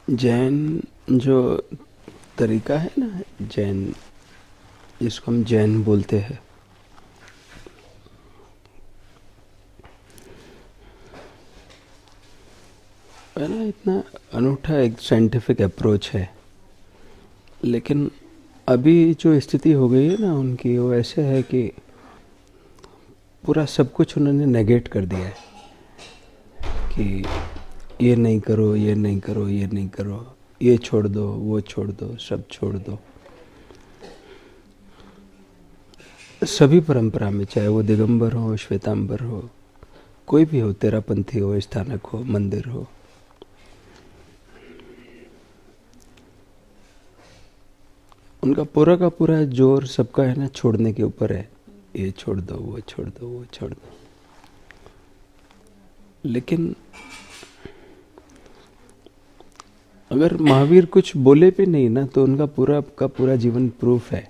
जैन जो तरीका है ना, जैन जिसको हम जैन बोलते हैं, है ना, इतना अनूठा एक साइंटिफिक अप्रोच है। लेकिन अभी जो स्थिति हो गई है ना उनकी, वो ऐसे है कि पूरा सब कुछ उन्होंने नेगेट कर दिया है कि ये नहीं करो, ये नहीं करो, ये नहीं करो, ये छोड़ दो, वो छोड़ दो, सब छोड़ दो। सभी परंपरा में, चाहे वो दिगंबर हो, श्वेतांबर हो, कोई भी हो, तेरापंथी हो, स्थानक हो, मंदिर हो, उनका पूरा का पूरा जोर सबका है ना छोड़ने के ऊपर है। ये छोड़ दो, वो छोड़ दो, वो छोड़ दो। लेकिन अगर महावीर कुछ बोले भी नहीं ना, तो उनका पूरा का पूरा जीवन प्रूफ है।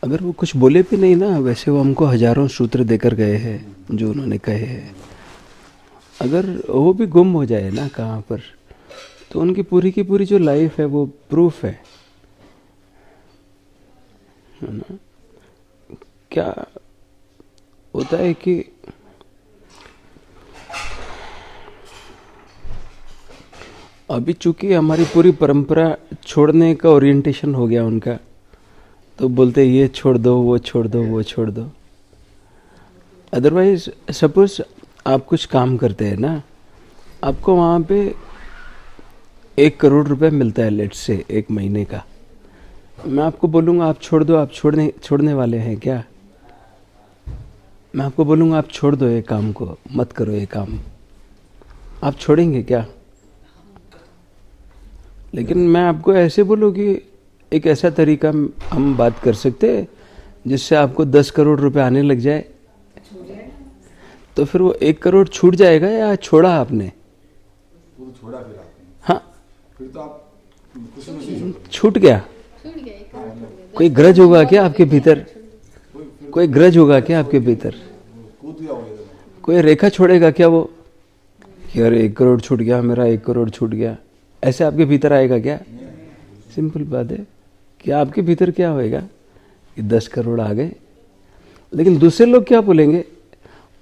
अगर वो कुछ बोले भी नहीं ना, वैसे वो हमको हजारों सूत्र देकर गए हैं जो उन्होंने कहे हैं। अगर वो भी गुम हो जाए ना कहाँ पर, तो उनकी पूरी की पूरी जो लाइफ है वो प्रूफ है ना। क्या होता है कि अभी चूंकि हमारी पूरी परंपरा छोड़ने का ओरिएंटेशन हो गया उनका, तो बोलते ये छोड़ दो, वो छोड़ दो, वो छोड़ दो। अदरवाइज सपोज आप कुछ काम करते हैं ना, आपको वहाँ पे 1 करोड़ रुपए मिलता है, लेट से 1 महीने का। मैं आपको बोलूँगा आप छोड़ दो, आप छोड़ने वाले हैं क्या? मैं आपको बोलूँगा आप छोड़ दो ये काम को, मत करो ये काम, आप छोड़ेंगे क्या? लेकिन मैं आपको ऐसे बोलूँ कि एक ऐसा तरीका हम बात कर सकते हैं जिससे आपको 10 करोड़ रुपए आने लग जाए, तो फिर वो 1 करोड़ छूट जाएगा या छोड़ा आपने? वो छोड़ा फिर आपने। हाँ, फिर तो आप कुछ नहीं छूट गया। कोई ग्रज होगा क्या आपके भीतर? कोई ग्रज होगा क्या आपके भीतर? कूद गया होगा। कोई रेखा छोड़ेगा क्या वो कि अरे 1 करोड़ छूट गया, मेरा 1 करोड़ छूट गया? ऐसे आपके भीतर आएगा क्या? सिंपल बात है कि आपके भीतर क्या होएगा कि 10 करोड़ आ गए। लेकिन दूसरे लोग क्या बोलेंगे?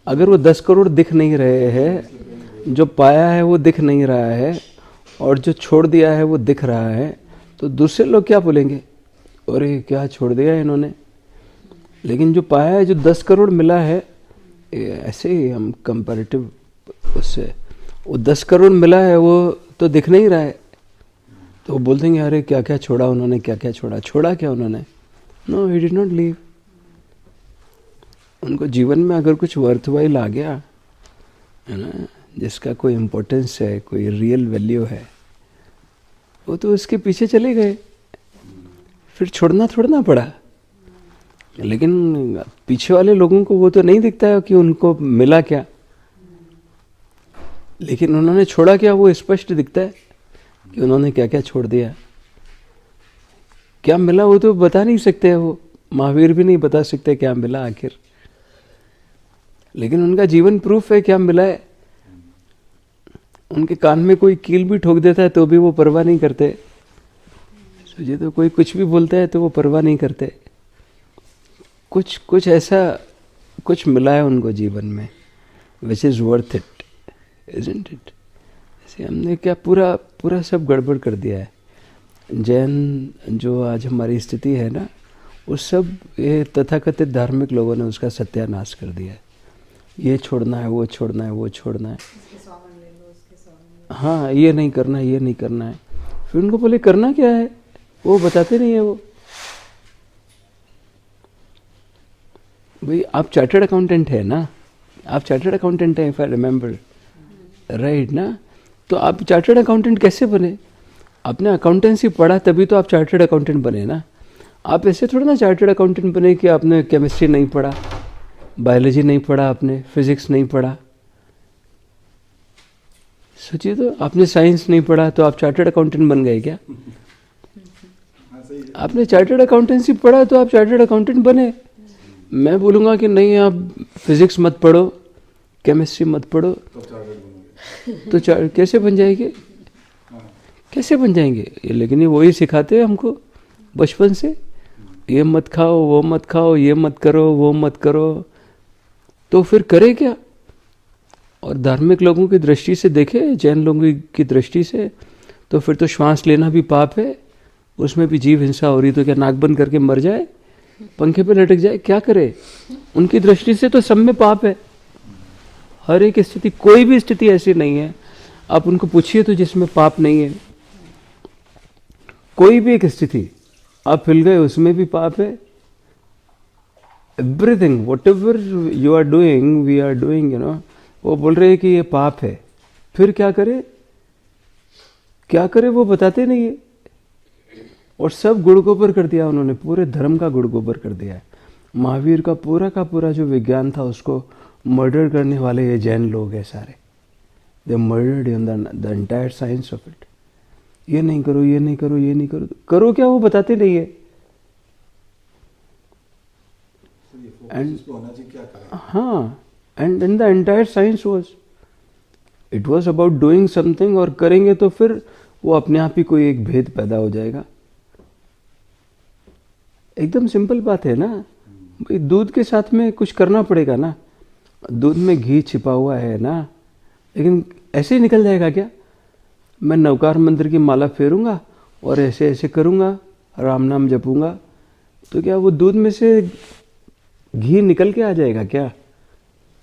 अगर वो 10 करोड़ दिख नहीं रहे हैं, जो पाया है वो दिख नहीं रहा है, और जो छोड़ दिया है वो दिख रहा है, तो दूसरे लोग क्या बोलेंगे? अरे क्या छोड़ दिया इन्होंने। लेकिन जो पाया है, जो 10 करोड़ मिला है, ऐसे ही हम कंपैरेटिव उससे, वो 10 करोड़ मिला है वो तो दिख नहीं रहा है, तो वो बोल देंगे अरे क्या क्या छोड़ा उन्होंने, क्या क्या छोड़ा। छोड़ा क्या उन्होंने? No, he did not leave. उनको जीवन में अगर कुछ वर्थवाइल आ गया है ना, जिसका कोई इम्पोर्टेंस है, कोई रियल वैल्यू है, वो तो उसके पीछे चले गए, फिर छोड़ना थोड़ना पड़ा। लेकिन पीछे वाले लोगों को वो तो नहीं दिखता है कि उनको मिला क्या, लेकिन उन्होंने छोड़ा क्या वो स्पष्ट दिखता है कि उन्होंने क्या क्या छोड़ दिया। क्या मिला वो तो बता नहीं सकते, वो महावीर भी नहीं बता सकते क्या मिला आखिर। लेकिन उनका जीवन प्रूफ है क्या मिला है। उनके कान में कोई कील भी ठोक देता है तो भी वो परवाह नहीं करते। सोचिए तो, कोई कुछ भी बोलता है तो वो परवाह नहीं करते। कुछ ऐसा कुछ मिला है उनको जीवन में, which is worth it, isn't it. ऐसे हमने क्या पूरा पूरा सब गड़बड़ कर दिया है। जैन जो आज हमारी स्थिति है ना, वो सब ये तथाकथित धार्मिक लोगों ने उसका सत्यानाश कर दिया है। ये छोड़ना है, वो छोड़ना है, वो छोड़ना है, हाँ ये नहीं करना है, ये नहीं करना है। फिर उनको बोले करना क्या है, वो बताते नहीं है। वो भाई आप चार्टर्ड अकाउंटेंट है ना, आप चार्टर्ड अकाउंटेंट हैं, इफ आई रिमेम्बर राइट ना। तो आप चार्टर्ड अकाउंटेंट कैसे बने? आपने अकाउंटेंसी पढ़ा तभी तो आप चार्टर्ड अकाउंटेंट बने ना। आप ऐसे थोड़ा ना चार्टर्ड अकाउंटेंट बने कि आपने केमिस्ट्री नहीं पढ़ा, बायोलॉजी नहीं पढ़ा, आपने फिजिक्स नहीं पढ़ा। सोचिए तो, आपने साइंस नहीं पढ़ा तो आप चार्टर्ड अकाउंटेंट बन गए क्या? आपने चार्टर्ड अकाउंटेंसी पढ़ा तो आप चार्टर्ड अकाउंटेंट बने। मैं बोलूँगा कि नहीं, आप फिजिक्स मत पढ़ो, केमिस्ट्री मत पढ़ो, तो कैसे बन जाएंगे? कैसे बन जाएंगे? लेकिन ये वही सिखाते हैं हमको बचपन से, ये मत खाओ, वो मत खाओ, ये मत करो, वो मत करो। तो फिर करे क्या? और धार्मिक लोगों की दृष्टि से देखे, जैन लोगों की दृष्टि से, तो फिर तो श्वास लेना भी पाप है, उसमें भी जीव हिंसा हो रही, तो क्या नाक बंद करके मर जाए, पंखे पे लटक जाए, क्या करे? उनकी दृष्टि से तो सब में पाप है। हर एक स्थिति, कोई भी स्थिति ऐसी नहीं है, आप उनको पूछिए तो जिसमें पाप नहीं है। कोई भी एक स्थिति आप हिल गए, उसमें भी पाप है। Everything whatever you are doing, we are doing, वो बोल रहे हैं कि ये पाप है। फिर क्या करे? क्या करे वो बताते नहीं है। और सब गुड़ गोबर कर दिया उन्होंने, पूरे धर्म का गुड़ गोबर कर दिया है। महावीर का पूरा जो विज्ञान था उसको मर्डर करने वाले ये जैन लोग हैं सारे। They murdered in the entire science of it. ये नहीं करो, ये नहीं करो, ये नहीं करो, करो क्या वो बताते नहीं है। हाँ, and in the entire science was, it was about doing something, और करेंगे तो फिर वो अपने आप ही कोई एक भेद पैदा हो जाएगा। एकदम सिंपल बात है ना भाई, दूध के साथ में कुछ करना पड़ेगा ना। दूध में घी छिपा हुआ है ना, लेकिन ऐसे ही निकल जाएगा क्या? मैं नवकार मंत्र की माला फेरूंगा और ऐसे ऐसे करूंगा, राम नाम जपूंगा, तो क्या वो दूध में से घी निकल के आ जाएगा क्या?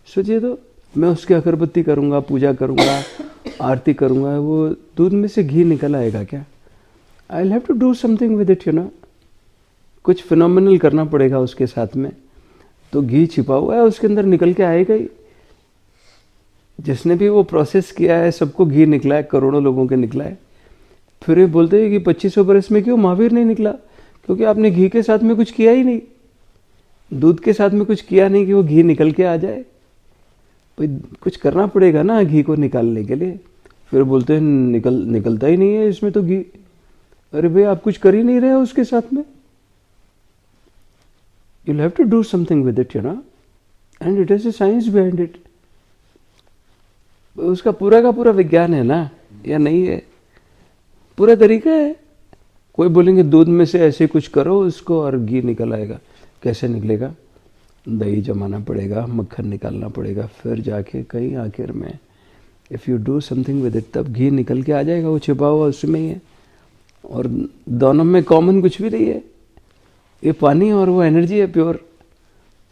सोचिए तो, मैं उसकी अगरबत्ती करूंगा, पूजा करूंगा, आरती करूंगा, वो दूध में से घी निकल आएगा क्या? I will have to do something with it, कुछ फिनोमिनल करना पड़ेगा उसके साथ में। तो घी छिपा हुआ है, उसके अंदर निकल के आएगा ही। जिसने भी वो प्रोसेस किया है, सबको घी निकला है, करोड़ों लोगों के निकला है। फिर ये बोलते हैं कि 2500 बरस में क्यों महावीर नहीं निकला? क्योंकि आपने घी के साथ में कुछ किया ही नहीं, दूध के साथ में कुछ किया नहीं कि वो घी निकल के आ जाए। भाई कुछ करना पड़ेगा ना घी को निकालने के लिए। फिर बोलते हैं निकलता ही नहीं है इसमें तो घी। अरे भाई आप कुछ कर ही नहीं रहे हो उसके साथ में। You'll have to do something with it, and it has a science behind it. उसका पूरा का पूरा विज्ञान है ना, या नहीं है? पूरा तरीका है। कोई बोलेंगे दूध में से ऐसे कुछ करो उसको और घी निकल आएगा। कैसे निकलेगा? दही जमाना पड़ेगा, मक्खन निकालना पड़ेगा, फिर जाके कहीं आखिर में if you do something with it तब घी निकल के आ जाएगा। वो छिपा हुआ उसमें ही है, और दोनों में कॉमन कुछ भी नहीं है। ये पानी और वो एनर्जी है प्योर।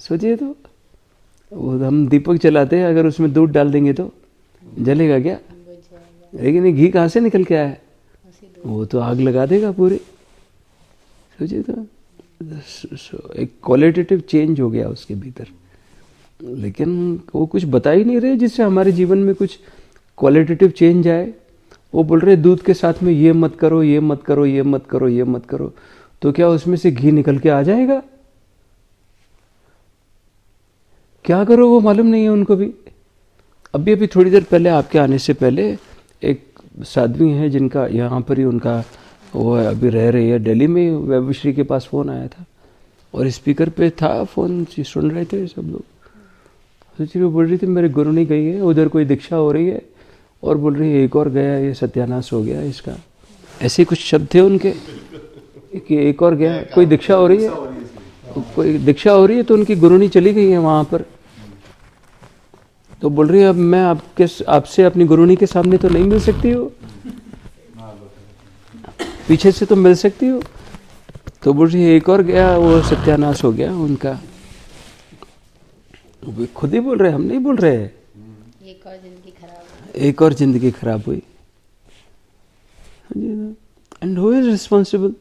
सोचिए तो, वो हम दीपक जलाते हैं, अगर उसमें दूध डाल देंगे तो जलेगा क्या? लेकिन ये घी कहाँ से निकल के आया है? वो तो आग लगा देगा पूरी। सोचिए तो, एक क्वालिटेटिव चेंज हो गया उसके भीतर। लेकिन वो कुछ बता ही नहीं रहे जिससे हमारे जीवन में कुछ क्वालिटेटिव चेंज आए। वो बोल रहे दूध के साथ में ये मत करो, ये मत करो, ये मत करो, ये मत करो, तो क्या उसमें से घी निकल के आ जाएगा? क्या करो वो मालूम नहीं है उनको भी। अभी थोड़ी देर पहले, आपके आने से पहले, एक साध्वी है जिनका यहाँ पर ही उनका वो अभी रह रही है दिल्ली में, वैभवश्री के पास फ़ोन आया था और स्पीकर पे था फ़ोन, सुन रहे थे सब लोग। सोच रही, वो बोल रही थी मेरे गुरु नहीं गई है, उधर कोई दीक्षा हो रही है, और बोल रही है एक और गया, ये सत्यानाश हो गया इसका। ऐसे कुछ शब्द थे उनके कि एक और गया, कोई दीक्षा हो रही है, कोई दीक्षा हो रही है, तो उनकी गुरुनी चली गई है वहाँ पर। तो बोल रही है अब मैं आपसे अपनी गुरुनी के सामने तो नहीं मिल सकती हो, पीछे से तो मिल सकती हो। तो बोल रही है एक और गया, वो सत्यानाश हो गया उनका। वो खुद ही बोल रहे, हम नहीं बोल रहे। एक और जिंदगी खराब हुई, एक और जिंदगी खराब हुई। And who is responsible?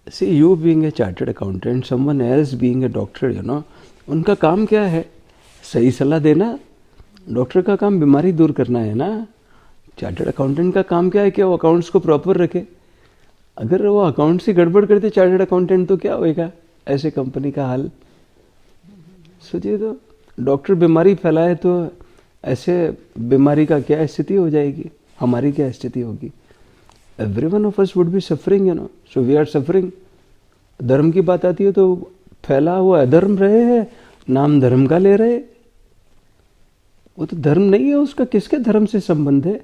See, you being a chartered accountant, someone else being a doctor, उनका काम क्या है? सही सलाह देना। डॉक्टर का काम बीमारी दूर करना है ना। चार्टर्ड अकाउंटेंट का काम क्या है कि वो अकाउंट्स को प्रॉपर रखे। अगर वो अकाउंट्स ही गड़बड़ करते चार्टर्ड अकाउंटेंट, तो क्या होएगा ऐसे कंपनी का हाल? सोचिए तो, डॉक्टर बीमारी फैलाए तो ऐसे बीमारी का क्या स्थिति हो जाएगी, हमारी क्या स्थिति होगी? Every one of us would be suffering, so we are suffering. धर्म की बात आती है तो फैला हुआ अधर्म रहे हैं, नाम धर्म का ले रहे। वो तो धर्म नहीं है उसका, किसके धर्म से संबंध है?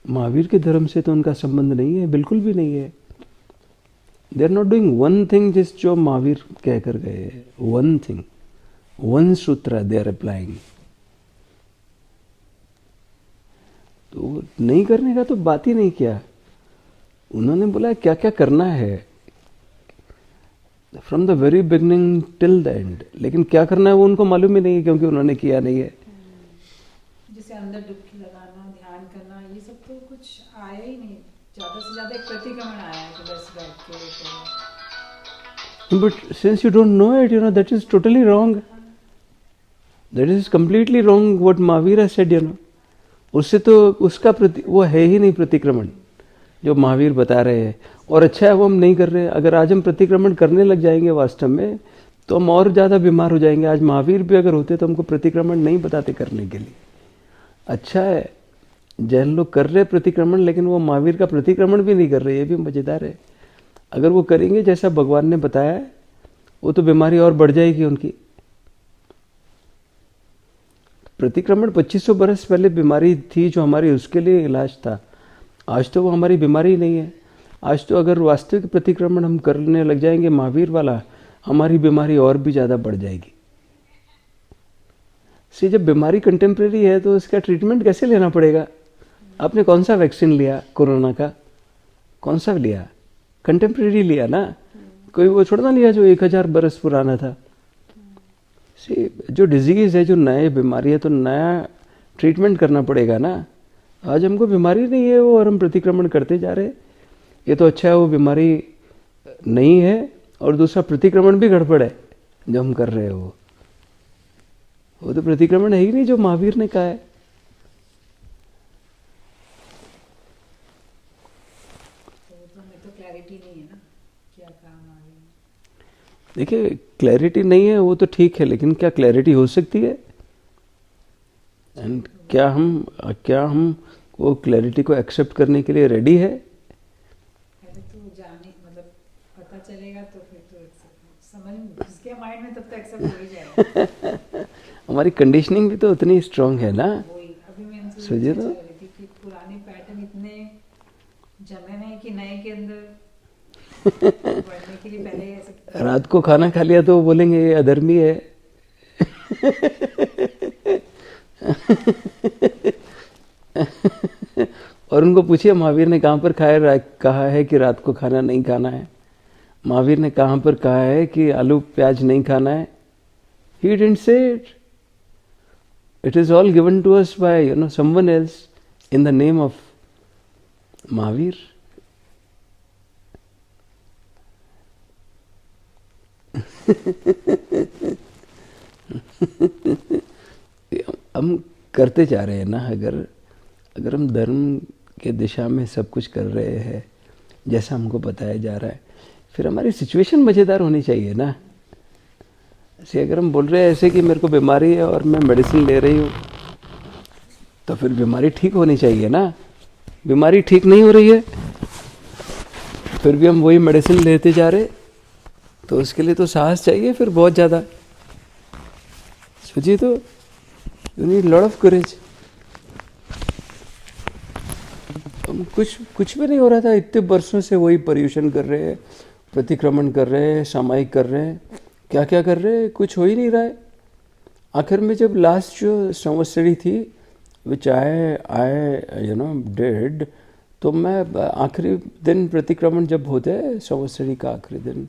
महावीर के धर्म से तो उनका संबंध नहीं है, बिल्कुल भी नहीं है। They are not doing one thing जिस जो महावीर कह कर गए, वन थिंग, वन सूत्र दे आर अप्लाइंग। तो नहीं करने का तो बात ही नहीं किया। उन्होंने बोला क्या क्या करना है from the very beginning till the end, लेकिन क्या करना है वो उनको मालूम ही नहीं है, क्योंकि उन्होंने किया नहीं है। जैसे अंदर डुबकी लगाना, ध्यान करना, ये सब तो कुछ आया ही नहीं। ज्यादा से ज्यादा एक प्रतिक्रमण आया है कि बस बैठ के but since you don't know it, you know that is totally wrong, that is completely wrong what Mahavir has said, you know. उससे तो उसका वो है ही नहीं प्रतिक्रमण जो महावीर बता रहे हैं। और अच्छा है वो हम नहीं कर रहे हैं। अगर आज हम प्रतिक्रमण करने लग जाएंगे वास्तव में, तो हम और ज़्यादा बीमार हो जाएंगे। आज महावीर भी अगर होते तो हमको प्रतिक्रमण नहीं बताते करने के लिए। अच्छा है जैन लोग कर रहे प्रतिक्रमण, लेकिन वो महावीर का प्रतिक्रमण भी नहीं कर रहे, ये भी मज़ेदार है। अगर वो करेंगे जैसा भगवान ने बताया है, वो तो बीमारी और बढ़ जाएगी उनकी। प्रतिक्रमण 2500 बरस पहले बीमारी थी जो हमारी उसके लिए इलाज था। आज तो वो हमारी बीमारी नहीं है। आज तो अगर वास्तविक प्रतिक्रमण हम करने लग जाएंगे महावीर वाला, हमारी बीमारी और भी ज़्यादा बढ़ जाएगी। सी जब बीमारी कंटेम्प्रेरी है तो इसका ट्रीटमेंट कैसे लेना पड़ेगा? आपने कौन सा वैक्सीन लिया कोरोना का? कौन सा लिया? कंटेम्प्रेरी लिया ना, कोई वो छोड़ ना लिया जो 1000 बरस पुराना था। सी जो डिजीज़ है, जो नए बीमारी है, तो नया ट्रीटमेंट करना पड़ेगा ना। आज हमको बीमारी नहीं है वो, और हम प्रतिक्रमण करते जा रहे हैं। ये तो अच्छा है वो बीमारी नहीं है, और दूसरा प्रतिक्रमण भी गड़बड़ है जो हम कर रहे हैं। वो तो प्रतिक्रमण है ही नहीं जो महावीर ने कहा है। तो क्लैरिटी नहीं है ना क्या काम आ रही है। देखिए क्लैरिटी नहीं है वो तो ठीक है, लेकिन क्या क्लैरिटी हो सकती है? एंड क्या हम वो क्लैरिटी को एक्सेप्ट करने के लिए रेडी है? पहले तो जाने मतलब पता चलेगा तो फिर तो समझ उसके माइंड में तब तक एक्सेप्ट हो ही जाएगा। हमारी कंडीशनिंग भी तो उतनी स्ट्रांग है ना। वही अभी मैं इनसे सोचिए चर्चा तो। कर रही थी कि पुराने पैटर्न इतने जमे हैं कि नए के अंदर बढ़ने के लिए पहले ऐसे रात को खाना खा लिया तो वो बोलेंगे ये अधर्मी है। और उनको पूछिए महावीर ने कहाँ पर कहा है कि रात को खाना नहीं खाना है? महावीर ने कहाँ पर कहा है कि आलू प्याज नहीं खाना है? He didn't say it. It is all given to us by someone else in the name of Mahavir. हम करते जा रहे हैं ना। अगर हम धर्म के दिशा में सब कुछ कर रहे हैं जैसा हमको बताया जा रहा है, फिर हमारी सिचुएशन मज़ेदार होनी चाहिए ना। ऐसे अगर हम बोल रहे हैं ऐसे कि मेरे को बीमारी है और मैं मेडिसिन ले रही हूँ, तो फिर बीमारी ठीक होनी चाहिए ना। बीमारी ठीक नहीं हो रही है फिर भी हम वही मेडिसिन लेते जा रहे, तो उसके लिए तो साहस चाहिए फिर बहुत ज़्यादा। सोचिए तो, you need lot of courage. हम कुछ भी नहीं हो रहा था, इतने बरसों से वही पर्यूषण कर रहे हैं, प्रतिक्रमण कर रहे हैं, सामायिक कर रहे हैं, क्या क्या कर रहे हैं, कुछ हो ही नहीं रहा है। आखिर में जब लास्ट जो संवत्सरी थी विच आई डेड, तो मैं आखिरी दिन प्रतिक्रमण जब होते हैं संवत्सरी का आखिरी दिन,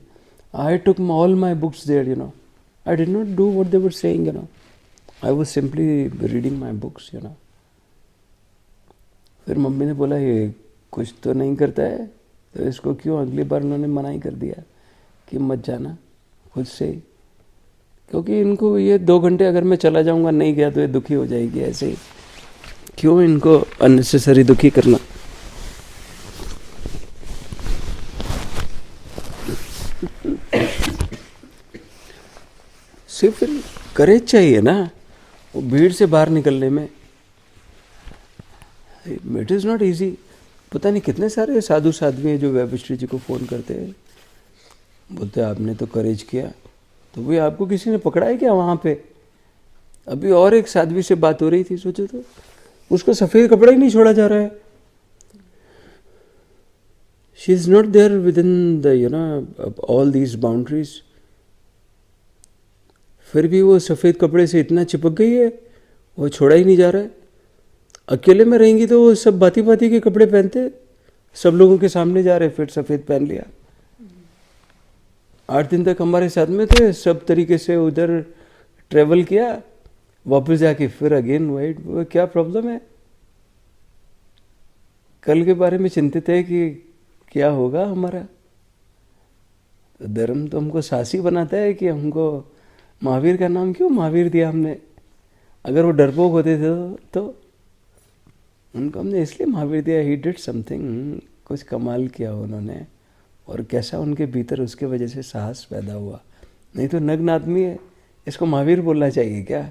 I took all my books there, I did not do what they were saying, I was simply reading my books, फिर मम्मी ने बोला ये कुछ तो नहीं करता है, तो इसको क्यों अगली बार उन्होंने मना ही कर दिया कि मत जाना खुद से, क्योंकि इनको ये 2 घंटे अगर मैं चला जाऊंगा नहीं गया तो ये दुखी हो जाएगी। ऐसे ही क्यों इनको अननेसेसरी दुखी करना। सिर्फ करेज चाहिए ना वो भीड़ से बाहर निकलने में। It is not easy. पता नहीं कितने सारे साधु साध्वी हैं जो वैभश्री जी को फ़ोन करते हैं, बोलते हैं आपने तो करेज किया, तो वही आपको किसी ने पकड़ा है क्या वहाँ पे? अभी और एक साध्वी से बात हो रही थी, सोचो तो, उसको सफ़ेद कपड़ा ही नहीं छोड़ा जा रहा है। She is not there within the all these boundaries, फिर भी वो सफ़ेद कपड़े से इतना चिपक गई है, वो छोड़ा ही नहीं जा रहा है। अकेले में रहेंगी तो वो सब भांति भांति के कपड़े पहनते, सब लोगों के सामने जा रहे, फिर सफ़ेद पहन लिया। 8 दिन तक हमारे साथ में थे, सब तरीके से उधर ट्रेवल किया, वापस जाके फिर अगेन वाइट। वो क्या प्रॉब्लम है? कल के बारे में चिंतित है कि क्या होगा हमारा। धर्म तो हमको साहसी बनाता है कि हमको महावीर का नाम क्यों महावीर दिया हमने। अगर वो डरपोक होते थे तो उनको हमने इसलिए महावीर दिया, ही डिड समथिंग, कुछ कमाल किया उन्होंने, और कैसा उनके भीतर उसके वजह से साहस पैदा हुआ। नहीं तो नग्न आदमी है, इसको महावीर बोलना चाहिए क्या?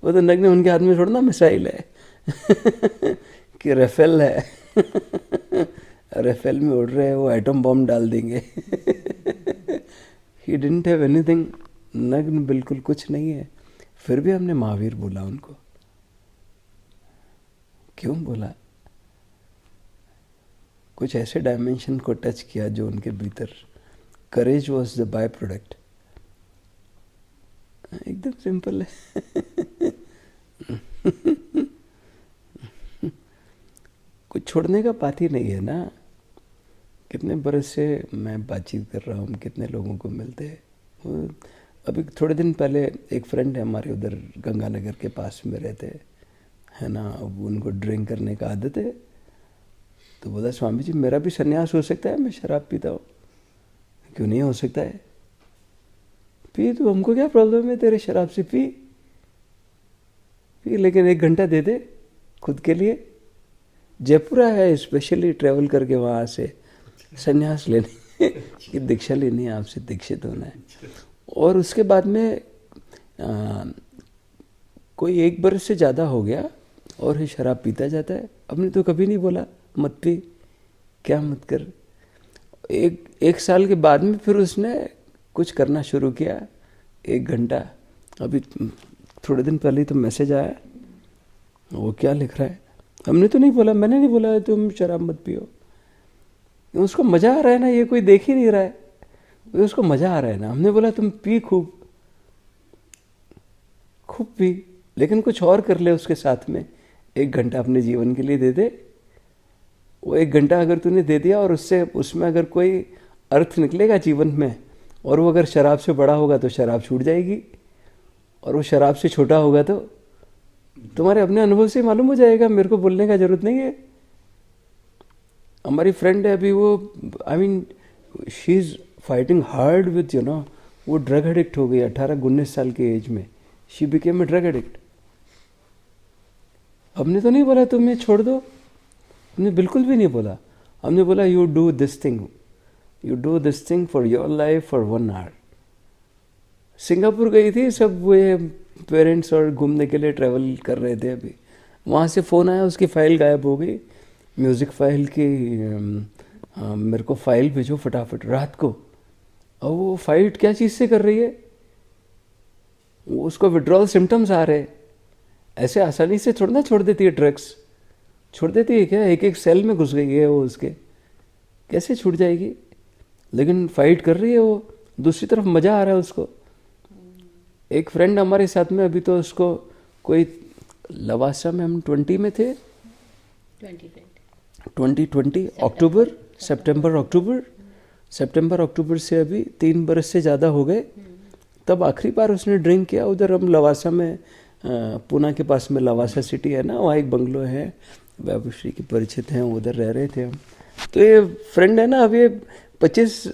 वो तो नग्न, उनके हाथ में थोड़ा ना मिसाइल है कि राफेल है राफेल में उड़ रहे हैं, वो एटम बॉम्ब डाल देंगे। ही डिडंट हैव एनीथिंग, नग्न बिल्कुल कुछ नहीं है, फिर भी हमने महावीर बोला उनको। क्यों बोला? कुछ ऐसे डायमेंशन को टच किया जो उनके भीतर, करेज वॉज द बाय प्रोडक्ट। एकदम सिंपल है। कुछ छोड़ने का बात ही नहीं है ना। कितने बरस से मैं बातचीत कर रहा हूँ, कितने लोगों को मिलते हैं। अभी थोड़े दिन पहले एक फ्रेंड है हमारे, उधर गंगानगर के पास में रहते है ना, अब उनको ड्रिंक करने का आदत है, तो बोला स्वामी जी मेरा भी सन्यास हो सकता है, मैं शराब पीता हूँ। क्यों नहीं हो सकता है? पी, तो हमको क्या प्रॉब्लम है तेरे शराब से, पी, लेकिन 1 घंटा दे दे खुद के लिए। जयपुर है स्पेशली ट्रैवल करके वहाँ से सन्यास लेने की दीक्षा लेनी है, आपसे दीक्षित होना है। और उसके बाद में कोई 1 बरस से ज़्यादा हो गया और ही शराब पीता जाता है। हमने तो कभी नहीं बोला मत पी, क्या मत कर। एक साल के बाद में फिर उसने कुछ करना शुरू किया, 1 घंटा। अभी थोड़े दिन पहले ही तो मैसेज आया, वो क्या लिख रहा है, हमने तो नहीं बोला, मैंने नहीं बोला तुम शराब मत पियो। उसको मज़ा आ रहा है ना, ये कोई देख ही नहीं रहा है, उसको मज़ा आ रहा है ना। हमने बोला तुम पी, खूब खूब पी, लेकिन कुछ और कर ले उसके साथ में। 1 घंटा अपने जीवन के लिए दे दे। वो 1 घंटा अगर तूने दे दिया और उसमें अगर कोई अर्थ निकलेगा जीवन में, और वो अगर शराब से बड़ा होगा तो शराब छूट जाएगी, और वो शराब से छोटा होगा तो तुम्हारे अपने अनुभव से मालूम हो जाएगा, मेरे को बोलने का जरूरत नहीं है। हमारी फ्रेंड है अभी, वो I mean she is fighting hard with वो ड्रग एडिक्ट हो गई 18-19 साल के एज में। She became a drug addict. हमने तो नहीं बोला तुम ये छोड़ दो, हमने बिल्कुल भी नहीं बोला। हमने बोला you do this thing for your life for 1 hour. Singapore गई थी सब वो पेरेंट्स और घूमने के लिए ट्रैवल कर रहे थे। अभी वहाँ से फ़ोन आया, उसकी फ़ाइल गायब हो गई, म्यूज़िक फ़ाइल की। मेरे को फ़ाइल भेजो फटाफट रात को। और वो फाइट क्या चीज़ से कर रही है, उसको विड्रॉल सिम्टम्स आ रहे। ऐसे आसानी से थोड़ा ना छोड़ देती है, ड्रग्स छोड़ देती है क्या? एक सेल में घुस गई है वो, उसके कैसे छूट जाएगी? लेकिन फाइट कर रही है वो, दूसरी तरफ मज़ा आ रहा है उसको। एक फ्रेंड हमारे साथ में, अभी तो उसको कोई लवासा में, हम 20 में थे, 2020 अक्टूबर, सितंबर अक्टूबर से अभी 3 बरस से ज़्यादा हो गए। तब आखिरी बार उसने ड्रिंक किया। उधर हम लवासा में, पुणे के पास में लवासा सिटी है ना, वहाँ एक बंगलो है, वैभवश्री के परिचित हैं, उधर रह रहे थे हम। तो ये फ्रेंड है ना, अभी 22,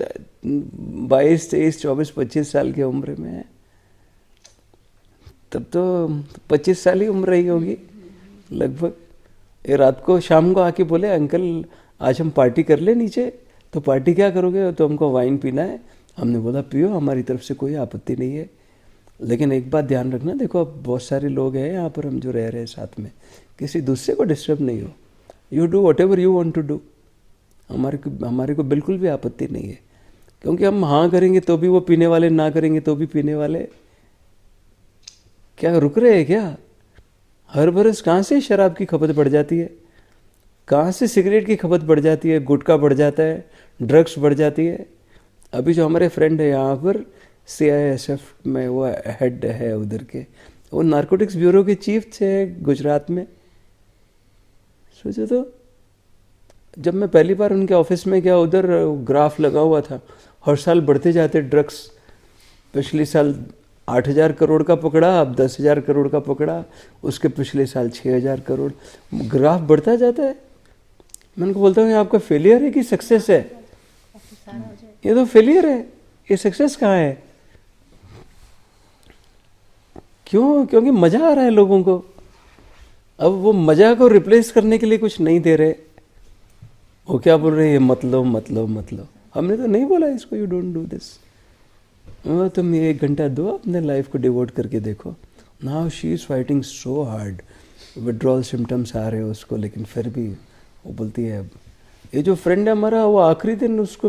23, 24, 25 साल की उम्र में है। तब तो 25 साल ही उम्र रही होगी लगभग। ये रात को शाम को आके बोले अंकल आज हम पार्टी कर ले नीचे। तो पार्टी क्या करोगे? तो हमको वाइन पीना है। हमने बोला पियो, हमारी तरफ से कोई आपत्ति नहीं है, लेकिन एक बात ध्यान रखना, देखो अब बहुत सारे लोग हैं यहाँ पर, हम जो रह रहे हैं साथ में, किसी दूसरे को डिस्टर्ब नहीं हो। You do whatever you want to do. हमारे को बिल्कुल भी आपत्ति नहीं है, क्योंकि हम हाँ करेंगे तो भी वो पीने वाले, ना करेंगे तो भी पीने वाले। क्या रुक रहे हैं क्या? हर बरस कहाँ से शराब की खपत बढ़ जाती है, कहाँ से सिगरेट की खपत बढ़ जाती है, गुटखा बढ़ जाता है, ड्रग्स बढ़ जाती है। अभी जो हमारे फ्रेंड है यहाँ पर CISF में, वो हेड है उधर के, वो नारकोटिक्स ब्यूरो के चीफ थे गुजरात में। सोचो तो, जब मैं पहली बार उनके ऑफिस में गया, उधर ग्राफ लगा हुआ था, हर साल बढ़ते जाते ड्रग्स। पिछले साल 8,000 करोड़ का पकड़ा, अब 10,000 करोड़ का पकड़ा, उसके पिछले साल 6,000 करोड़, ग्राफ बढ़ता जाता है। मैं उनको बोलता हूँ ये आपका फेलियर है कि सक्सेस है? काफी सारा हो जाए। ये तो फेलियर है, ये सक्सेस कहाँ है? क्यों? क्योंकि मज़ा आ रहा है लोगों को। अब वो मज़ा को रिप्लेस करने के लिए कुछ नहीं दे रहे। वो क्या बोल रहे हैं, ये मत लो मत लो मत लो। हमने तो नहीं बोला इसको यू डोंट डू दिस। तुम 1 घंटा दो, अपने लाइफ को डिवोट करके देखो। Now she is fighting so hard, withdrawal symptoms आ रहे हैं उसको, लेकिन फिर भी वो बोलती है। ये जो फ्रेंड है हमारा, वो आखिरी दिन, उसको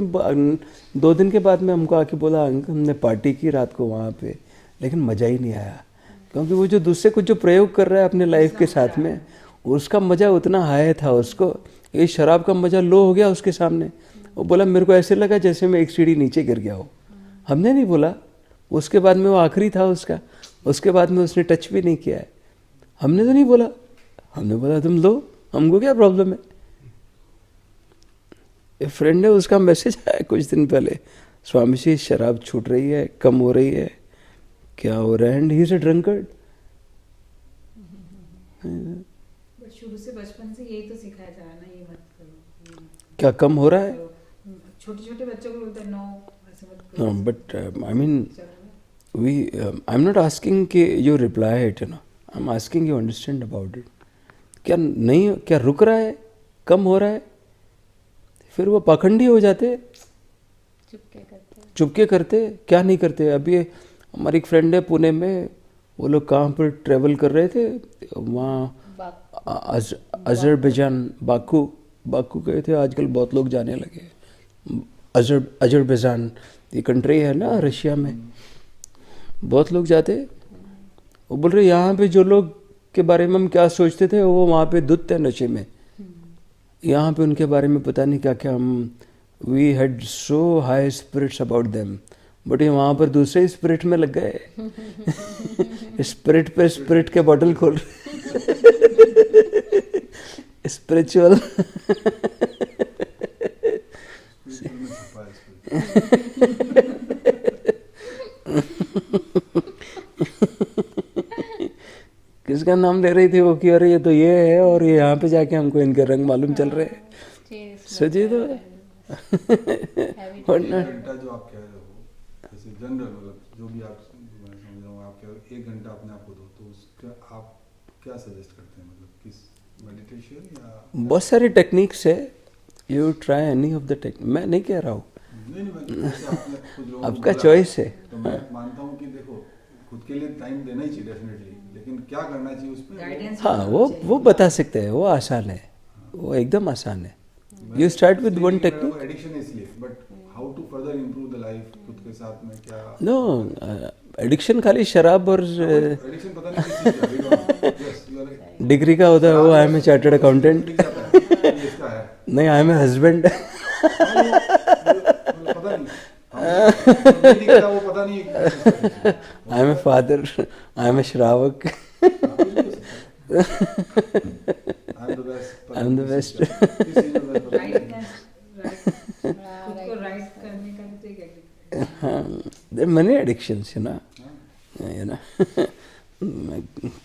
2 दिन के बाद में हमको आके बोला, हमने पार्टी की रात को वहाँ पे, लेकिन मज़ा ही नहीं आया। क्योंकि वो जो दूसरे कुछ जो प्रयोग कर रहा है अपने लाइफ के साथ में, उसका मज़ा उतना हाई था उसको, ये शराब का मज़ा लो हो गया उसके सामने। वो बोला मेरे को ऐसे लगा जैसे मैं 1 सीढ़ी नीचे गिर गया हो। हमने नहीं बोला, उसके बाद में वो आखिरी था उसका, उसके बाद में उसने टच भी नहीं किया है। हमने तो नहीं बोला, हमने बोला तुम लो, हमको क्या प्रॉब्लम है। एक फ्रेंड है, उसका मैसेज आया कुछ दिन पहले, स्वामी जी शराब छूट रही है, कम हो रही है, क्या हो रहा है, and he is a drunkard. But शुरू से बचपन से यही तो सिखाया जा रहा है ना, ये मत करो। क्या कम हो रहा है? छोटे छोटे बच्चों को बोलते हैं नो, ऐसे मत No, करो। but I mean, I'm not asking कि you reply it, you know. I'm asking you understand about it. क्या नहीं, क्या रुक रहा है, कम हो रहा है, फिर वो पाखंडी हो जाते, चुपके करते हैं। चुपके करते, क्या नहीं करते। अभी हमारी एक फ्रेंड है पुणे में, वो लोग कहाँ पर ट्रेवल कर रहे थे, वहाँ अजरबैजान, बाकू गए थे। आजकल बहुत लोग जाने लगे। अजरबैजान ये कंट्री है ना रशिया में, बहुत लोग जाते। वो बोल रहे यहाँ पे जो लोग के बारे में हम क्या सोचते थे, वो वहाँ पे धुत थे नशे में। यहाँ पे उनके बारे में पता नहीं क्या क्या, हम we had so high spirits about them, but ये वहाँ पर दूसरे स्पिरिट में लग गए। स्पिरिट पे स्पिरिट के बॉटल खोल स्पिरिचुअल। किसका नाम ले रही थी वो कि अरे ये तो ये है, और ये यहाँ पे जाके हमको इनके रंग मालूम चल रहे हैं। सोचिए तो। घंटा जो आप कह रहे हो, जैसे जनरल मतलब जो भी आप, मैं समझ रहा हूँ आप कह रहे हो 1 घंटा अपने आप को दो, तो उसका आप क्या सजेस्ट करते हैं, मतलब किस मेडिटेशन या? बहुत सारी टेक्निक्स है, you try any of the technique. मैं नहीं कह रहा हूँ, आपका चॉइस है। तो मैं मानता हूँ कि देखो खुद के लिए टाइम देना ही चाहिए डेफिनेटली, लेकिन क्या करना चाहिए उसमें गाइडेंस। हाँ, वो बता सकते हैं, वो आसान है, वो एकदम आसान है। You start with one technique. Addiction इसलिए, but how to further improve the life खुद के साथ में क्या? नो, एडिक्शन खाली शराब और एडिक्शन पता नहीं किस चीज़ का है। यस, यू आर डिग्री का होता है, वो I am a chartered accountant. इसका है नहीं, आई एम ए हस्बैंड। पता नहीं वो पता नहीं। I am a father, I am a श्रावक, आई एम द बेस्ट। खुद को राइट करने का भी तो एक एडिक्शन। हाँ, their money addictions, you know.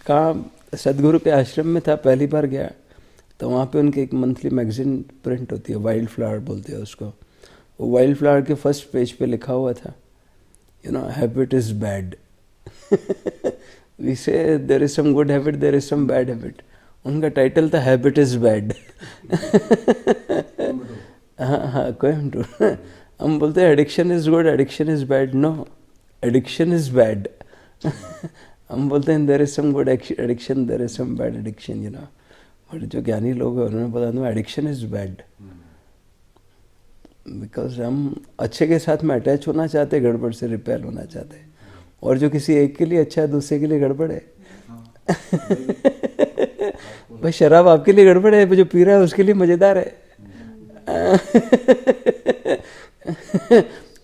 कहाँ सदगुरु के आश्रम में था, पहली बार गया तो वहाँ पे उनके एक मंथली मैगजीन प्रिंट होती है, वाइल्ड फ्लावर बोलते हैं उसको। वो वाइल्ड फ्लावर के फर्स्ट पेज पे लिखा हुआ था, you know, habit is bad. We say there is some good habit, there is some bad habit. उनका टाइटल था हैबिट इज़ बैड। हाँ, कोयम्बटूर। हम बोलते हैं addiction is good, addiction is bad. No, addiction is bad. हम बोलते हैं there is some good addiction, there is some bad addiction, you know. But जो ज्ञानी लोग हैं उन्होंने बोला no, addiction is bad. Because हम अच्छे के साथ में अटैच होना चाहते, गड़बड़ से रिपेल होना चाहते हैं। और जो किसी एक के लिए अच्छा है, दूसरे के लिए गड़बड़ है। भाई शराब आपके लिए गड़बड़ है, जो पी रहा है उसके लिए मज़ेदार है।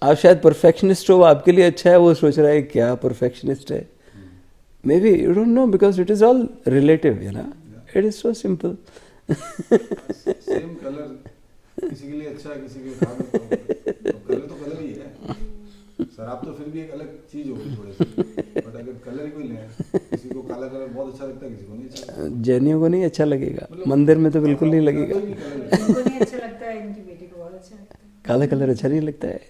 आप शायद परफेक्शनिस्ट हो, आपके लिए अच्छा है, वो सोच रहा है क्या परफेक्शनिस्ट है। May be you don't know, because it is all relative, you know, it is so simple. Same colour किसी के लिए अच्छा है, किसी के लिए खराब है, तो कलर तो कलर ही है। शराब तो फिर भी एक अलग चीज हो गई थोड़ी सी, बट अगर कलर ही कोई ले, किसी को काला कलर बहुत अच्छा लगता है, किसी को नहीं अच्छा लगता। जैनियों को नहीं अच्छा लगेगा, मंदिर में तो बिल्कुल नहीं लगेगा। कोई भी कलर इनको नहीं अच्छा लगता है, इनकी बेटी को बहुत अच्छा लगता है। काला कलर अच्छा नहीं लगता है,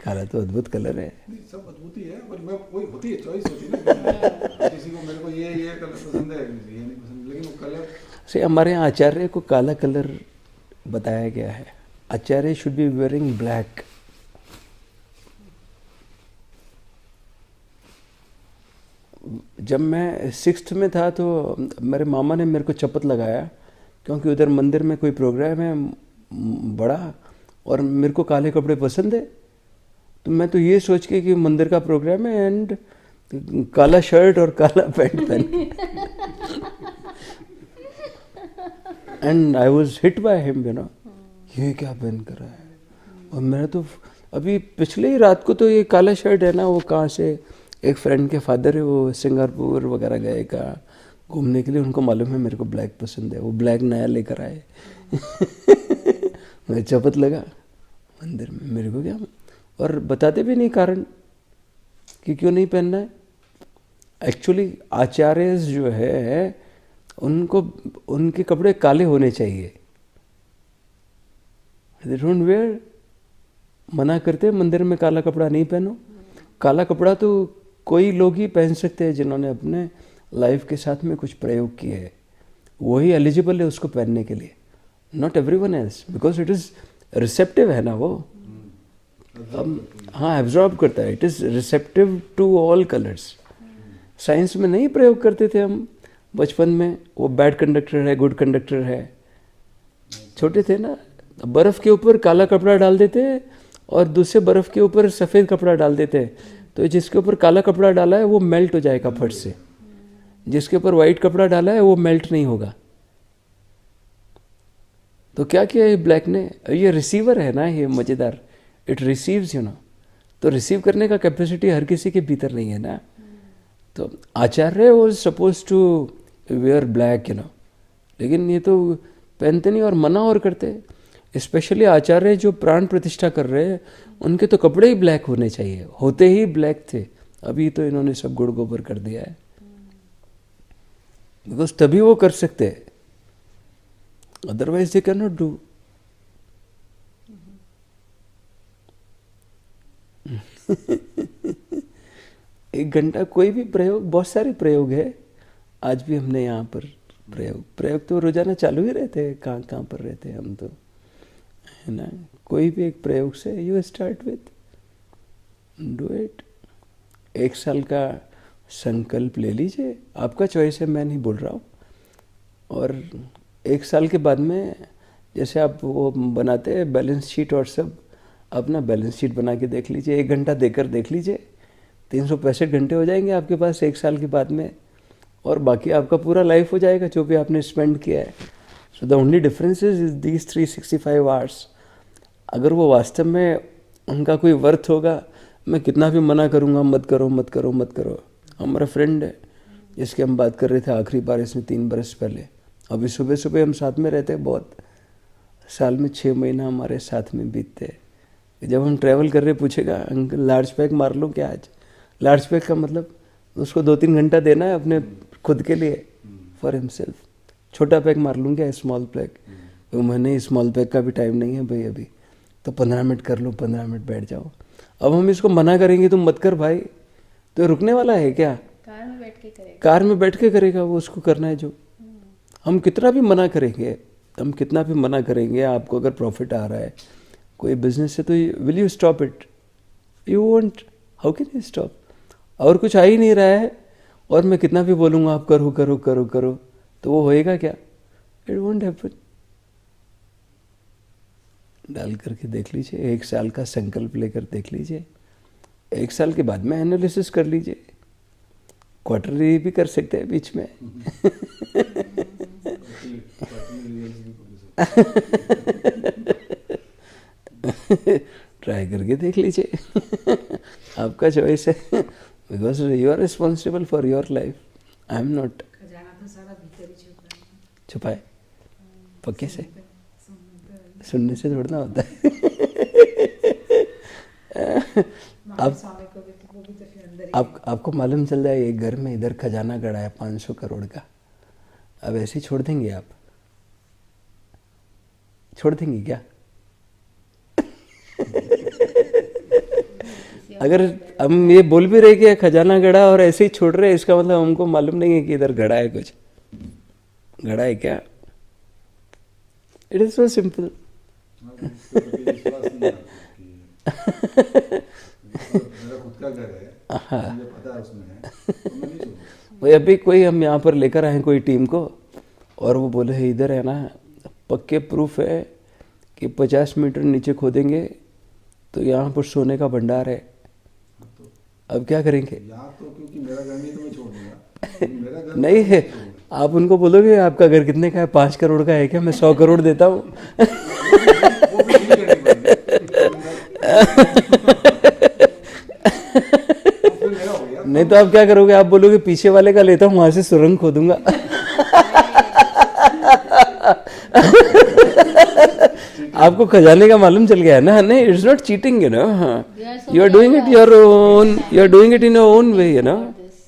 काला तो अद्भुत कलर है। नहीं, सब अद्भुत ही है, पर मैं वही होती है, चॉइस होती है ना। किसी को मेरे को ये कलर पसंद है, किसी ये नहीं पसंद, लेकिन वो कलर से हमारे यहाँ आचार्य को काला कलर बताया गया है। आचार्य शुड बी वेयरिंग ब्लैक। जब मैं 6th में था तो मेरे मामा ने मेरे को शपथ लगाया, क्योंकि उधर मंदिर में कोई प्रोग्राम है बड़ा और मेरे को काले कपड़े पसंद है, तो मैं तो ये सोच के कि मंदिर का प्रोग्राम है एंड काला शर्ट और काला पैंट पहन and I was hit by him, you know, ये क्या पहन कर रहा है। और मेरा तो अभी पिछले ही रात को तो ये काला शर्ट है ना, वो कहाँ से एक फ्रेंड के फादर है, वो सिंगापुर वगैरह गए का घूमने के लिए, उनको मालूम है मेरे को ब्लैक पसंद है, वो ब्लैक नया लेकर आए। मैं चपत लगा मंदिर में, मेरे को क्या, और बताते भी नहीं कारण कि क्यों नहीं पहनना है। एक्चुअली आचार्य जो है उनको उनके कपड़े काले होने चाहिए, दे डोंट वेयर, मना करते हैं मंदिर में काला कपड़ा नहीं पहनो। काला कपड़ा तो कोई लोग ही पहन सकते हैं जिन्होंने अपने लाइफ के साथ में कुछ प्रयोग किए हैं, वही एलिजिबल है उसको पहनने के लिए, not everyone else, because it is receptive है ना वो। हाँ, एब्जॉर्ब करता है, it is receptive to all colours. Science में नहीं प्रयोग करते थे हम बचपन में, वो बैड कंडक्टर है, गुड कंडक्टर है, छोटे थे ना, बर्फ़ के ऊपर काला कपड़ा डाल देते और दूसरे बर्फ़ के ऊपर सफ़ेद कपड़ा डाल देते, तो जिसके ऊपर काला कपड़ा डाला है वो मेल्ट हो जाएगा फट से, जिसके ऊपर वाइट कपड़ा डाला है वो मेल्ट नहीं होगा। तो क्या किया ये ब्लैक ने, ये रिसीवर है ना, ये मज़ेदार, इट रिसीव्स, यू नो, तो रिसीव करने का कैपेसिटी हर किसी के भीतर नहीं है ना। तो Acharya was suppose to wear black, you know, लेकिन ये तो पहनते नहीं और मना और करते। स्पेशली आचार्य जो प्राण प्रतिष्ठा कर रहे हैं उनके तो कपड़े ही ब्लैक होने चाहिए, होते ही ब्लैक थे, अभी तो इन्होंने सब गुड़ गोबर कर दिया है, बिकॉज तभी वो कर सकते हैं, otherwise they can not do. एक घंटा कोई भी प्रयोग, बहुत सारे प्रयोग है, आज भी हमने यहाँ पर प्रयोग तो रोजाना चालू ही रहते हैं, कहाँ पर रहते हैं हम तो, है ना। कोई भी एक प्रयोग से you start with, do it. 1 साल का संकल्प ले लीजिए, आपका चॉइस है, मैं नहीं बोल रहा हूँ। और 1 साल के बाद में जैसे आप वो बनाते हैं बैलेंस शीट और सब, अपना बैलेंस शीट बना के देख लीजिए, 1 घंटा देकर देख लीजिए, 365 घंटे हो जाएंगे आपके पास 1 साल के बाद में, और बाकी आपका पूरा लाइफ हो जाएगा जो भी आपने स्पेंड किया है। So the only difference is these 365 hours. अगर वो वास्तव में उनका कोई वर्थ होगा, मैं कितना भी मना करूँगा मत करो मत करो मत करो। हमारा फ्रेंड है जिसकी हम बात कर रहे थे आखिरी बार, इसने 3 बरस पहले, अभी सुबह सुबह हम साथ में रहते हैं बहुत, साल में 6 महीना हमारे साथ में बीतते। जब हम ट्रैवल कर रहे पूछेगा अंकल लार्ज पैक मार लूँ क्या आज? लार्ज पैक का मतलब उसको 2-3 घंटा देना है अपने खुद के लिए, फॉर हिमसेल्फ। छोटा पैक मार लूँ क्या, स्मॉल पैक? तो मैंने स्मॉल पैक का भी टाइम नहीं है भाई अभी, तो 15 मिनट कर लो, 15 मिनट बैठ जाओ। अब हम इसको मना करेंगे तुम मत कर भाई, तो रुकने वाला है क्या? कार में बैठ के करेगा, कार में बैठ के करेगा वो, उसको करना है जो। हम कितना भी मना करेंगे, हम कितना भी मना करेंगे, आपको अगर प्रॉफिट आ रहा है कोई बिजनेस से, तो will you stop it? You won't. How can you stop? और कुछ आ ही नहीं रहा है और मैं कितना भी बोलूँगा आप करो करो करो करो, तो वो होएगा क्या? It won't happen. डाल करके देख लीजिए, 1 साल का संकल्प लेकर देख लीजिए, 1 साल के बाद में एनालिसिस कर लीजिए। क्वार्टरली भी कर सकते हैं बीच में। ट्राई करके देख लीजिए। आपका चॉइस है, because you are responsible for your life, I am not. खजाना तो सारा भीतर ही छुपा है। छुपाए पक्के से, सुनते सुनने से थोड़ा ना होता है। महावीर स्वामी को भी वो भी तो फिर अंदर ही आपको मालूम चल जाए एक घर में इधर खजाना गड़ा है 500 करोड़ का, अब ऐसे ही छोड़ देंगे आप? छोड़ देंगे क्या? अगर हम ये बोल भी रहे कि खजाना गड़ा और ऐसे ही छोड़ रहे हैं, इसका मतलब हमको मालूम नहीं है कि इधर गड़ा है, कुछ गड़ा है क्या? It is so simple. मेरा खुद का घर है, मुझे पता है उसमें है, तो मैं नहीं छोड़ूंगा। वही अभी कोई हम यहाँ पर लेकर आए कोई टीम को, और वो बोले है इधर है ना पक्के प्रूफ है कि 50 मीटर नीचे खोदेंगे तो यहाँ पर सोने का भंडार है। अब क्या करेंगे? यहाँ तो क्योंकि मेरा घर नहीं तो मैं छोड़ दूंगा, मेरा घर नहीं है, आप उनको बोलोगे आपका घर कितने का है? 5 करोड़ का है क्या? मैं 100 करोड़ देता हूँ। वो भी नहीं करनी पड़ेगी। नहीं तो आप क्या करोगे? आप बोलोगे पीछे वाले का लेता हूँ, वहां से सुरंग खोदूंगा। आपको खजाने का मालूम चल गया है ना? नहीं, it's not cheating, you know. You are doing it your own, you are doing it in your own way, you know.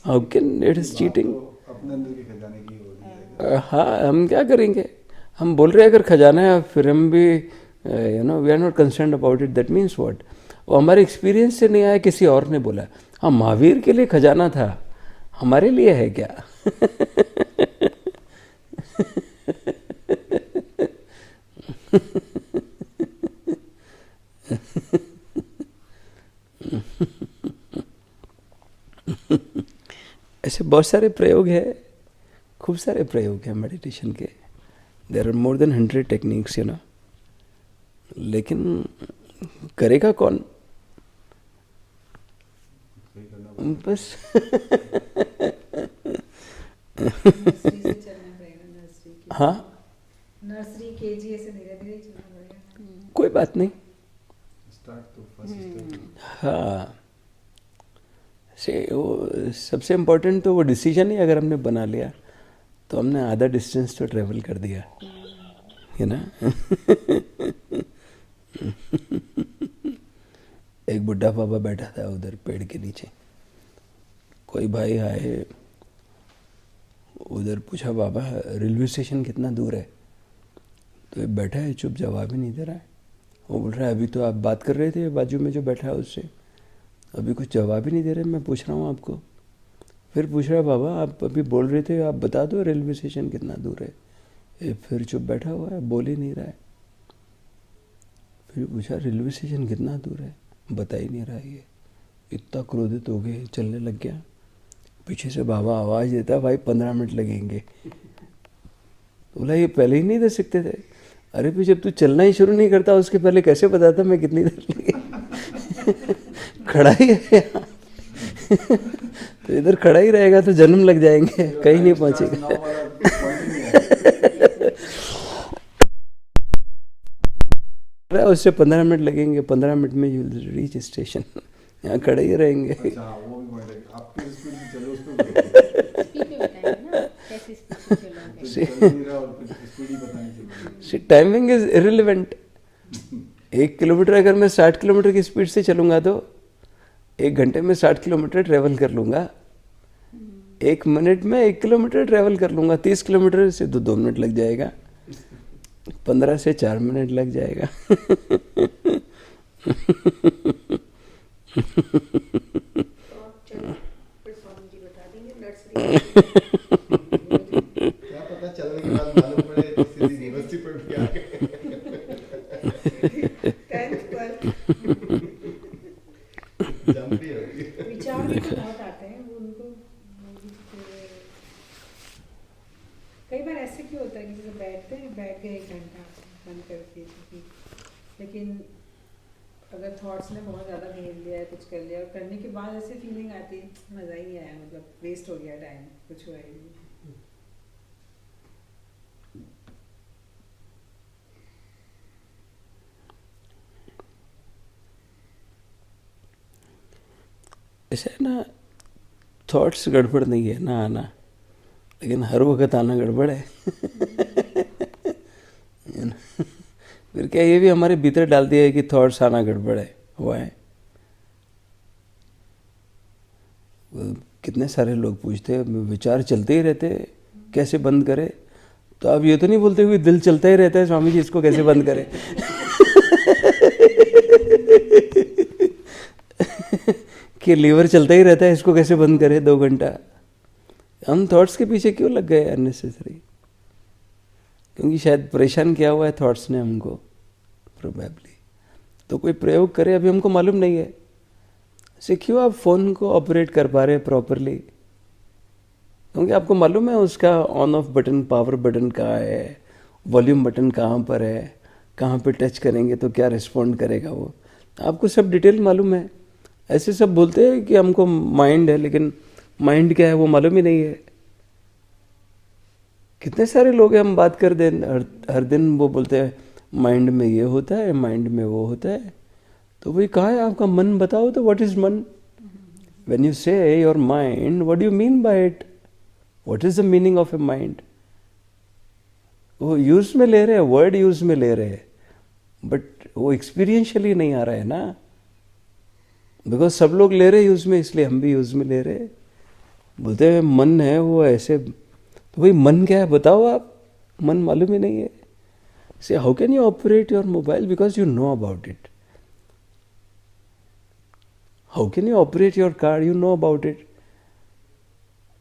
How can it is cheating? अपने अंदर के खजाने की हो रही है। हाँ, हम क्या करेंगे? हम बोल रहे हैं अगर खजाना है, फिर हम भी you know we are not concerned about it. That means what? वो हमारे एक्सपीरियंस से नहीं आया, किसी और ने बोला। हाँ, महावीर के लिए खजाना था, हमारे लिए है क्या? ऐसे बहुत सारे प्रयोग है, खूब सारे प्रयोग हैं मेडिटेशन के। There are more than 100 techniques, you know. लेकिन करेगा कौन? बस नर्सरी से चलना पड़ेगा, नर्सरी की। हाँ, नर्सरी केजी ऐसे धीरे धीरे चलना पड़ेगा। कोई बात नहीं। स्टार्ट तो फर्स्ट स्टेप। हाँ, से वो सबसे इम्पोर्टेंट तो वो डिसीजन ही अगर हमने बना लिया तो हमने आधा डिस्टेंस तो ट्रेवल कर दिया, है ना। एक बुढ़ा बाबा बैठा था उधर पेड़ के नीचे, कोई भाई आए, उधर पूछा बाबा रेलवे स्टेशन कितना दूर है? तो ये बैठा है चुप, जवाब ही नहीं दे रहा है। वो बोल रहा है अभी तो आप बात कर रहे थे बाजू में जो बैठा है उससे, अभी कुछ जवाब ही नहीं दे रहे, मैं पूछ रहा हूँ आपको। फिर पूछ रहा है बाबा आप अभी बोल रहे थे, आप बता दो रेलवे स्टेशन कितना दूर है। ये फिर चुप बैठा हुआ है, बोल ही नहीं रहा है। फिर पूछा रेलवे स्टेशन कितना दूर है, बता ही नहीं रहा है। ये इतना क्रोधित हो गए, चलने लग गया। पीछे से बाबा आवाज़ देता भाई 15 मिनट लगेंगे। बोला ये पहले ही नहीं दे सकते थे? अरे फिर जब तू चलना ही शुरू नहीं करता उसके पहले कैसे बताता मैं कितनी देर लगी? खड़ा ही है यहाँ। तो इधर खड़ा ही रहेगा तो जन्म लग जाएंगे, कहीं नहीं पहुंचेगा। उससे 15 मिनट लगेंगे, 15 मिनट में यू विल रीच स्टेशन। यहाँ खड़े ही रहेंगे। अच्छा, वो भी पॉइंट है। आपकी स्पीड से चलो, उस पे स्पीड पे बताएंगे ना कैसे स्पीड से चलोगे। चल नहीं रहा और फिर स्पीड ही पता नहीं चल रही। Timing is irrelevant. 1 किलोमीटर अगर मैं 60 किलोमीटर की स्पीड से चलूंगा तो 1 घंटे में 60 किलोमीटर ट्रेवल कर लूंगा। 1 मिनट में 1 किलोमीटर ट्रेवल कर लूंगा। 30 किलोमीटर से तो 2 मिनट लग जाएगा, 15 से 4 मिनट लग जाएगा। क्या पता चलने के बाद मालूम पड़े सीधी यूनिवर्सिटी पर भी आ गए। 10th पर जंप भी होगी। विचार भी तो बहुत आते हैं वो उनको। कई बार ऐसे क्यों होता है कि जैसे बैठते हैं, बैठ गए 1 घंटा बंद करके, लेकिन अगर थॉट्स ने बहुत ज़्यादा घेर लिया है, कुछ कर लिया और करने के बाद ऐसे फीलिंग आती है मज़ा ही नहीं आया, मतलब वेस्ट हो गया टाइम, कुछ हुआ ही नहीं। ऐसा है ना, थॉट्स गड़बड़ नहीं है ना आना, लेकिन हर वक्त आना गड़बड़ है। है ना? फिर क्या ये भी हमारे भीतर डाल दिया है कि थॉट्स आना गड़बड़ है, हुआ है। कितने सारे लोग पूछते हैं विचार चलते ही रहते हैं, कैसे बंद करें? तो आप ये तो नहीं बोलते हुए दिल चलता ही रहता है स्वामी जी, इसको कैसे बंद करें? कि लीवर चलता ही रहता है, इसको कैसे बंद करें 2 घंटा? हम थॉट्स के पीछे क्यों लग गए अननेसेसरी? क्योंकि शायद परेशान किया हुआ है थॉट्स ने हमको, प्रोबेबली। तो कोई प्रयोग करे, अभी हमको मालूम नहीं है। सीखियो आप फ़ोन को ऑपरेट कर पा रहे हैं प्रॉपरली, क्योंकि आपको मालूम है उसका on off button, power button कहाँ है, वॉल्यूम बटन कहाँ पर है, कहाँ पे टच करेंगे तो क्या रिस्पॉन्ड करेगा वो, आपको सब डिटेल मालूम है। ऐसे सब बोलते हैं कि हमको माइंड है, लेकिन माइंड क्या है वो मालूम ही नहीं है। कितने सारे लोग हैं, हम बात कर दें हर दिन, वो बोलते हैं माइंड में ये होता है, माइंड में वो होता है। तो वही कहाँ है आपका मन? बताओ तो, व्हाट इज मन? व्हेन यू से your mind, what do you mean by it? What is the meaning of a mind? वो यूज में ले रहे हैं, वर्ड यूज में ले रहे हैं, बट वो एक्सपीरियंशियली नहीं आ रहा है ना। बिकॉज सब लोग ले रहे हैं यूज में, इसलिए हम भी यूज में ले रहे हैं। बोलते हैं मन है वो ऐसे, तो भाई मन क्या है बताओ आप? मन मालूम ही नहीं है। से how can you operate your mobile? Because you know about it. How can you operate your car? You know about it.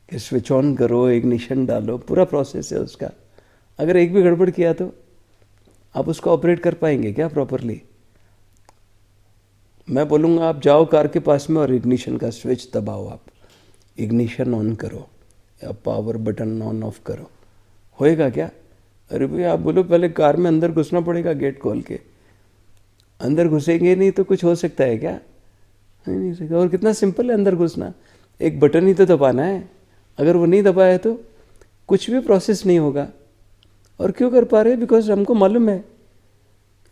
कि स्विच ऑन करो, इग्निशन डालो, पूरा प्रोसेस है उसका। अगर एक भी गड़बड़ किया तो आप उसको ऑपरेट कर पाएंगे क्या प्रॉपरली? मैं बोलूँगा आप जाओ कार के पास में और इग्निशन का स्विच दबाओ, आप इग्निशन ऑन करो या पावर बटन ऑन ऑफ करो, होएगा क्या? अरे भाई आप बोलो पहले कार में अंदर घुसना पड़ेगा, गेट खोल के अंदर घुसेंगे नहीं तो कुछ हो सकता है क्या? नहीं सकता। और कितना सिंपल है अंदर घुसना, एक बटन ही तो दबाना है। अगर वो नहीं दबाया तो कुछ भी प्रोसेस नहीं होगा। और क्यों कर पा रहे? बिकॉज हमको मालूम है,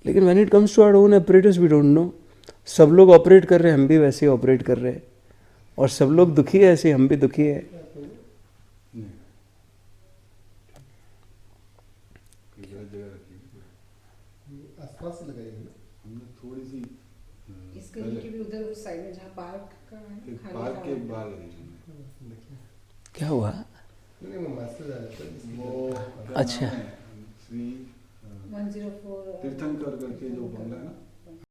लेकिन when it comes to our own operators we don't know. सब लोग ऑपरेट कर रहे हैं, हम भी वैसे ही ऑपरेट कर रहे हैं, और सब लोग दुखी है ऐसे, हम भी दुखी है। आसपास लगाइए हमने थोड़ी सी इसके लिए भी उधर उस साइड में जहाँ पार्क का है ना, खाली पार्क के था। बाहर लगाइए। क्या हुआ? नहीं वो मैसेज आया था, वो अच्छा। श्री 104 तीर्थंकर करके जो बंगला है ना,